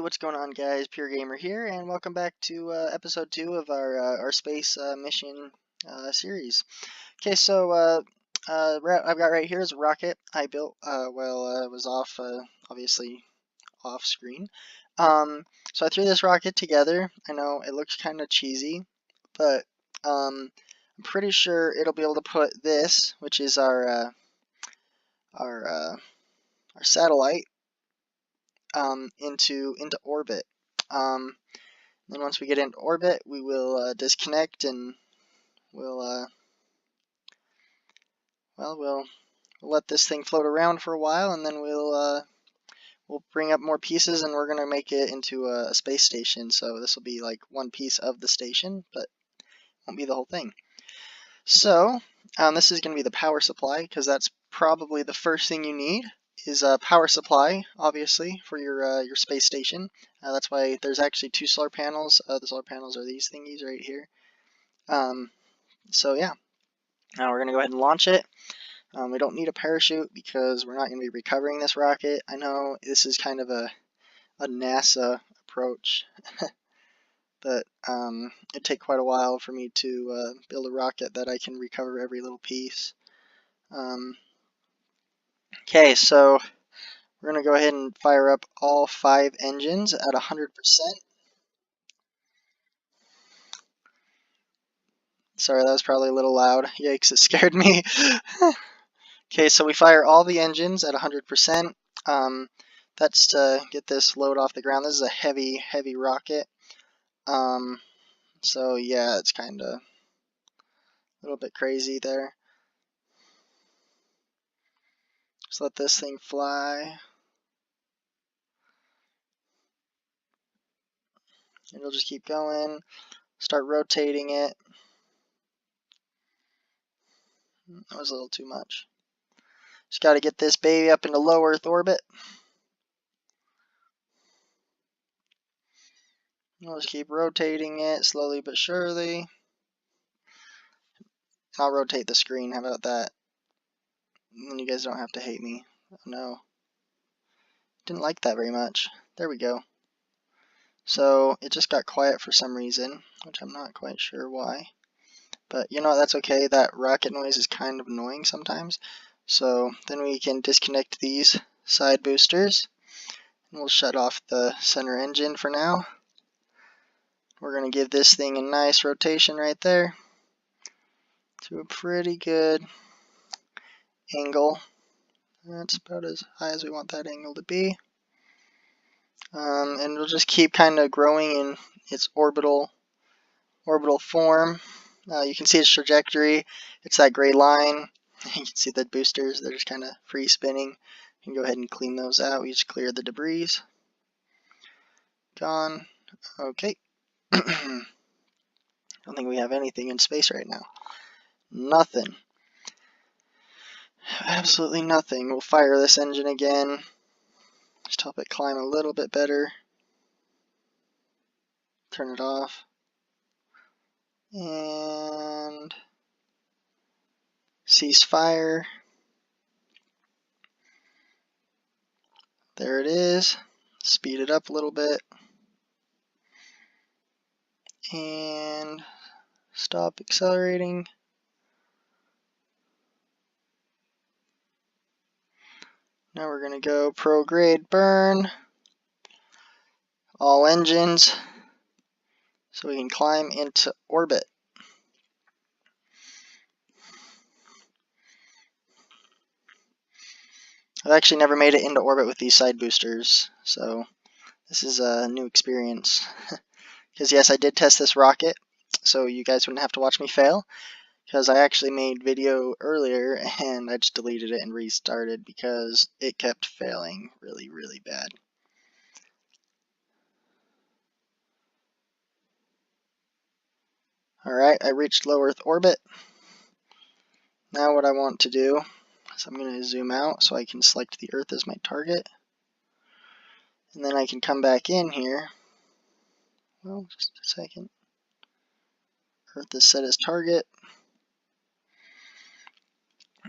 What's going on, guys? Pure Gamer here, and welcome back to episode 2 of our space mission series. Okay, so I've got right here is a rocket I built while I was off, obviously off screen. So I threw this rocket together. I know it looks kind of cheesy, but I'm pretty sure it'll be able to put this, which is our satellite, into orbit. Then once we get into orbit, we will disconnect and we'll we'll let this thing float around for a while, and then we'll bring up more pieces, and we're gonna make it into a space station. So this will be like one piece of the station, but won't be the whole thing. So this is gonna be the power supply, because that's probably the first thing you need. Is a power supply, obviously, for your space station. That's why there's actually 2 solar panels. The solar panels are these thingies right here. So yeah, now we're gonna go ahead and launch it. We don't need a parachute because we're not gonna be recovering this rocket. I know this is kind of a NASA approach, but it'd take quite a while for me to build a rocket that I can recover every little piece. Okay, so we're going to go ahead and fire up all 5 engines at 100%. Sorry, that was probably a little loud. Yikes, it scared me. Okay, so we fire all the engines at 100%. That's to get this load off the ground. This is a heavy rocket. So yeah, it's kind of a little bit crazy there. Just let this thing fly. It'll just keep going. Start rotating it. That was a little too much. Just got to get this baby up into low Earth orbit. We'll just keep rotating it slowly but surely. I'll rotate the screen. How about that? And then you guys don't have to hate me. Oh no. Didn't like that very much. There we go. So it just got quiet for some reason, which I'm not quite sure why. But you know, that's okay. That rocket noise is kind of annoying sometimes. So then we can disconnect these side boosters. And we'll shut off the center engine for now. We're going to give this thing a nice rotation right there to a pretty good angle. That's about as high as we want that angle to be. And it'll just keep kind of growing in its orbital form. You can see its trajectory. It's that gray line. You can see the boosters. They're just kind of free spinning. You can go ahead and clean those out. We just cleared the debris. Gone. Okay. I don't think we have anything in space right now. Nothing. Absolutely nothing. We'll fire this engine again. Just help it climb a little bit better. Turn it off. And cease fire. There it is. Speed it up a little bit. And stop accelerating. Now we're going to go prograde burn all engines so we can climb into orbit. I've actually never made it into orbit with these side boosters, so this is a new experience. Because yes, I did test this rocket, so you guys wouldn't have to watch me fail. Because I actually made video earlier and I just deleted it and restarted because it kept failing really bad. Alright, I reached low Earth orbit. Now what I want to do is I'm going to zoom out so I can select the Earth as my target. And then I can come back in here. Well, just a second. Earth is set as target.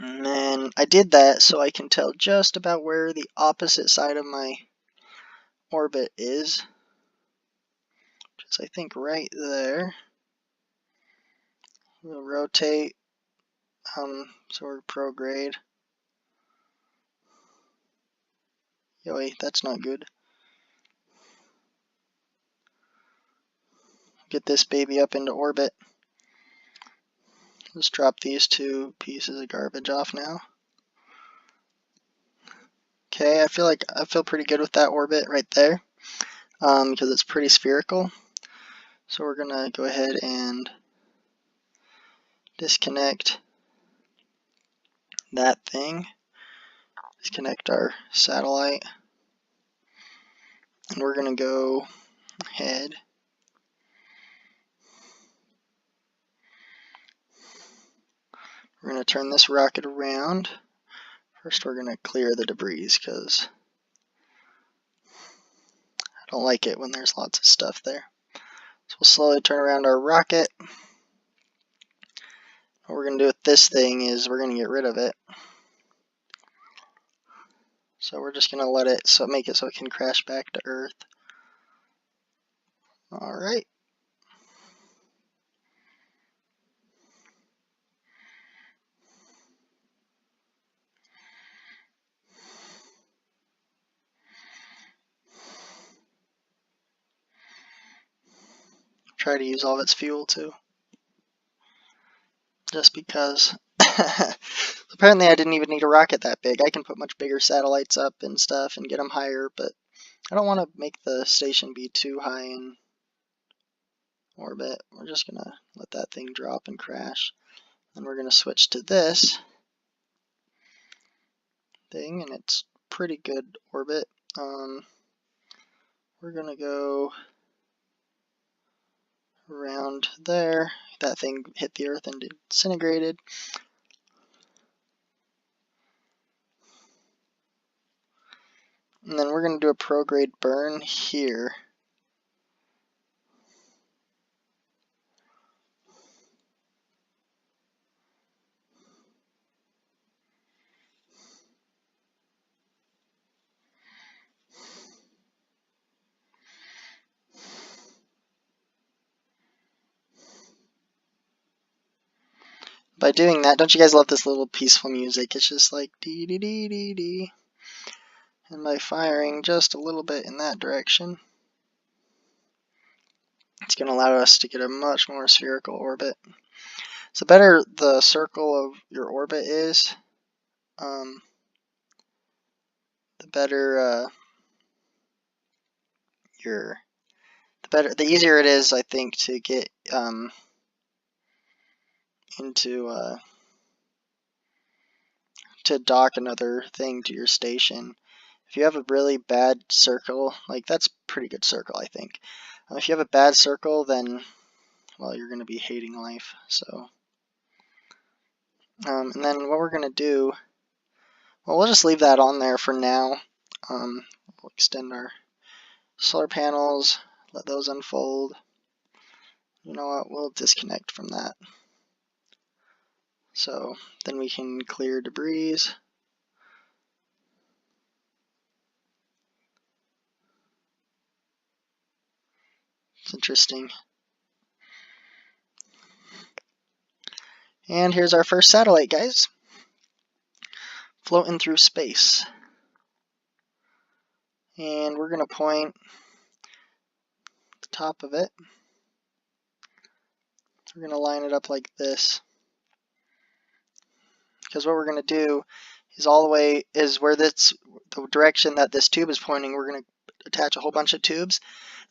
And then I did that so I can tell just about where the opposite side of my orbit is, which is I think right there. We'll rotate, so we're prograde. Yoey, that's not good. Get this baby up into orbit. Let's drop these two pieces of garbage off now. Okay, I feel pretty good with that orbit right there, because it's pretty spherical. So we're gonna go ahead and disconnect that thing. Disconnect our satellite, and we're gonna go ahead. We're gonna turn this rocket around. First, we're gonna clear the debris because I don't like it when there's lots of stuff there. So we'll slowly turn around our rocket. What we're going to do with this thing is we're going to get rid of it. So we're just going to let it, make it so it can crash back to Earth. Alright. Try to use all of its fuel too. Just because. Apparently I didn't even need a rocket that big. I can put much bigger satellites up and stuff and get them higher, but I don't want to make the station be too high in orbit. We're just going to let that thing drop and crash. Then we're going to switch to this thing, and it's pretty good orbit. We're going to go around there. That thing hit the Earth and disintegrated. And then we're going to do a prograde burn here. By doing that, don't you guys love this little peaceful music? It's just like dee dee dee dee dee. And by firing just a little bit in that direction, it's going to allow us to get a much more spherical orbit. So the better the circle of your orbit is, the better the easier it is, I think, to get to dock another thing to your station. If you have a really bad circle, like that's a pretty good circle, I think. If you have a bad circle, then, well, you're going to be hating life. So, and then what we're going to do, well, we'll just leave that on there for now. We'll extend our solar panels, let those unfold. You know what, we'll disconnect from that. So then we can clear debris. It's interesting. And here's our first satellite, guys. Floating through space. And we're going to point the top of it. We're going to line it up like this. Because what we're going to do is where the direction that this tube is pointing, we're going to attach a whole bunch of tubes.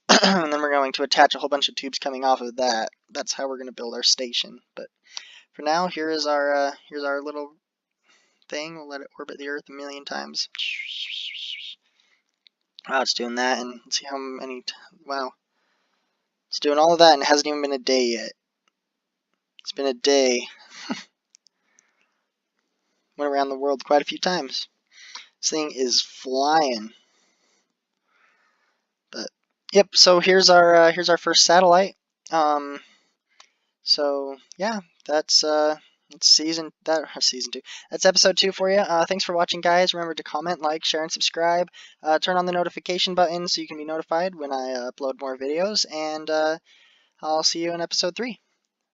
And then we're going to attach a whole bunch of tubes coming off of that. That's how we're going to build our station. But for now, here's our little thing. We'll let it orbit the Earth a million times. Wow, it's doing that, and let's see how many. Wow, it's doing all of that, and it hasn't even been a day yet. It's been a day. Went around the world quite a few times. This thing is flying. But yep. So here's our first satellite. So yeah, that's It's season 2. That's episode 2 for you. Thanks for watching, guys. Remember to comment, like, share, and subscribe. Turn on the notification button so you can be notified when I upload more videos. And I'll see you in episode 3.